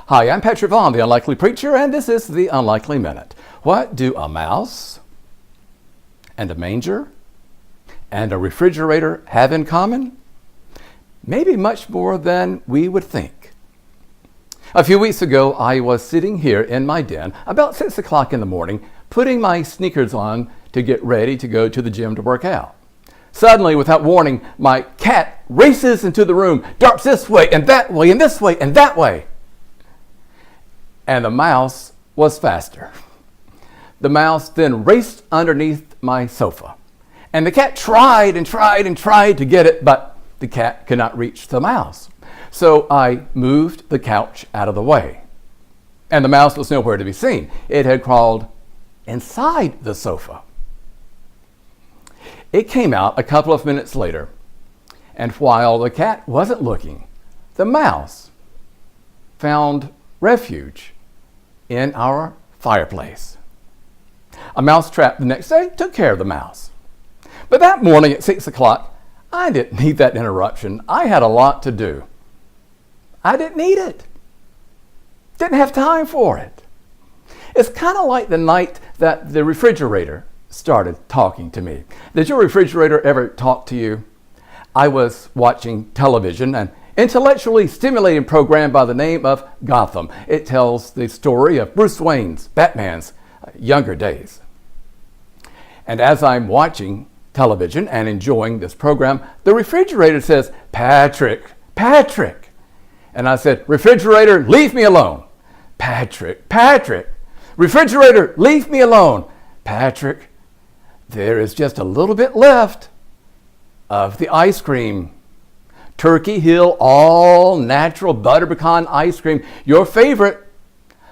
Hi, I'm Patrick Vaughn, the Unlikely Preacher, and this is the Unlikely Minute. What do a mouse and a manger and a refrigerator have in common? Maybe much more than we would think. A few weeks ago, I was sitting here in my den about 6 o'clock in the morning, putting my sneakers on to get ready to go to the gym to work out. Suddenly, without warning, my cat races into the room, darts this way and that way and this way and that way. And the mouse was faster. The mouse then raced underneath my sofa. And the cat tried and tried and tried to get it, but the cat could not reach the mouse. So I moved the couch out of the way. And the mouse was nowhere to be seen. It had crawled inside the sofa. It came out a couple of minutes later, and while the cat wasn't looking, the mouse found refuge in our fireplace. A mouse trap the next day took care of the mouse. But that morning at 6 o'clock, I didn't need that interruption. I had a lot to do. I didn't need it. Didn't have time for it. It's kind of like the night that the refrigerator started talking to me. Did your refrigerator ever talk to you? I was watching television, an intellectually stimulating program by the name of Gotham. It tells the story of Bruce Wayne's, Batman's younger days. And as I'm watching television and enjoying this program, the refrigerator says, Patrick. And I said, refrigerator, leave me alone. Patrick. Refrigerator, leave me alone. Patrick, there is just a little bit left of the ice cream. Turkey Hill all natural butter pecan ice cream, your favorite.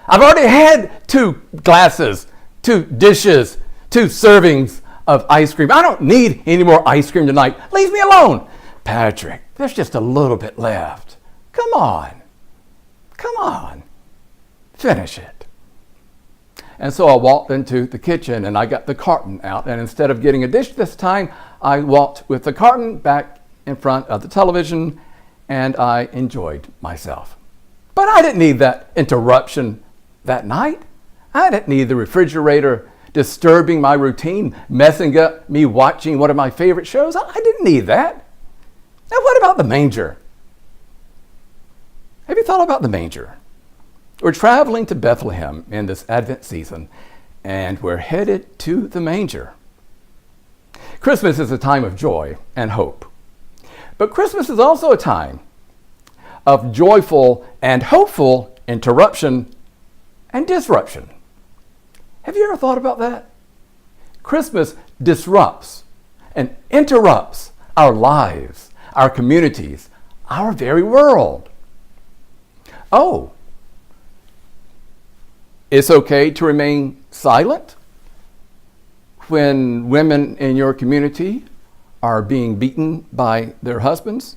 I've already had 2 glasses, 2 dishes, 2 servings of ice cream. I don't need any more ice cream tonight. Leave me alone. Patrick, there's just a little bit left. Come on. Finish it. And so I walked into the kitchen and I got the carton out. And instead of getting a dish this time, I walked with the carton back in front of the television and I enjoyed myself. But I didn't need that interruption that night. I didn't need the refrigerator disturbing my routine, messing up me watching one of my favorite shows. I didn't need that. Now, what about the manger? Have you thought about the manger? We're traveling to Bethlehem in this Advent season, and we're headed to the manger. Christmas is a time of joy and hope. But Christmas is also a time of joyful and hopeful interruption and disruption. Have you ever thought about that? Christmas disrupts and interrupts our lives, our communities, our very world. Oh, it's okay to remain silent when women in your community are being beaten by their husbands?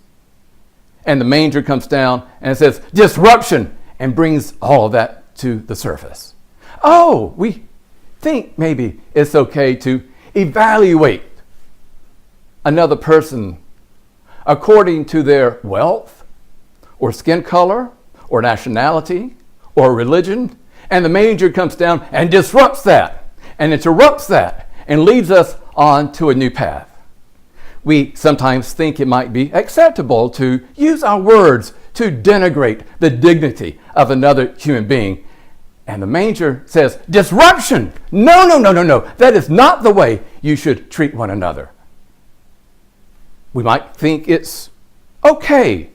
And the manger comes down and says, disruption, and brings all of that to the surface. Oh, we think maybe it's okay to evaluate another person according to their wealth or skin color or nationality or religion. And the manger comes down and disrupts that and interrupts that and leads us on to a new path. We sometimes think it might be acceptable to use our words to denigrate the dignity of another human being. And the manger says, disruption! No. That is not the way you should treat one another. We might think it's okay,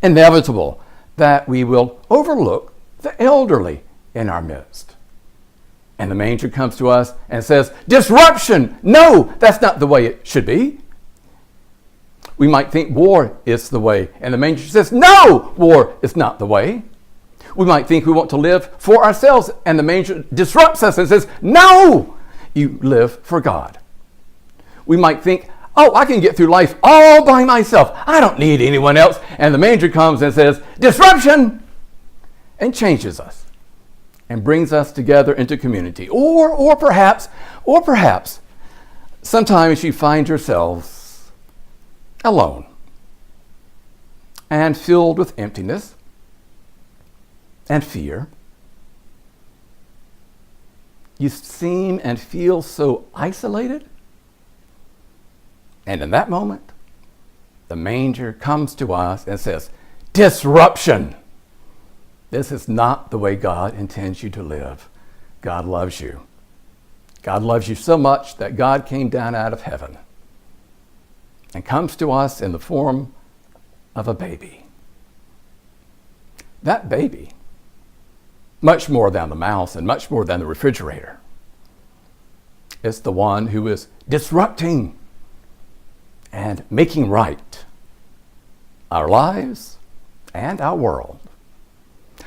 inevitable, that we will overlook the elderly in our midst. And the manger comes to us and says, disruption! No, that's not the way it should be. We might think war is the way, and the manger says, no, war is not the way. We might think we want to live for ourselves, and the manger disrupts us and says, no, you live for God. We might think, oh, I can get through life all by myself. I don't need anyone else. And the manger comes and says, disruption, and changes us and brings us together into community. Or perhaps, sometimes you find yourselves alone and filled with emptiness and fear. You seem and feel so isolated. And in that moment, the manger comes to us and says, disruption. This is not the way God intends you to live. God loves you. God loves you so much that God came down out of heaven and comes to us in the form of a baby. That baby, much more than the mouse and much more than the refrigerator, is the one who is disrupting and making right our lives and our world.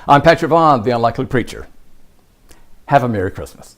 I'm Patrick Vaughn, the Unlikely Preacher. Have a Merry Christmas.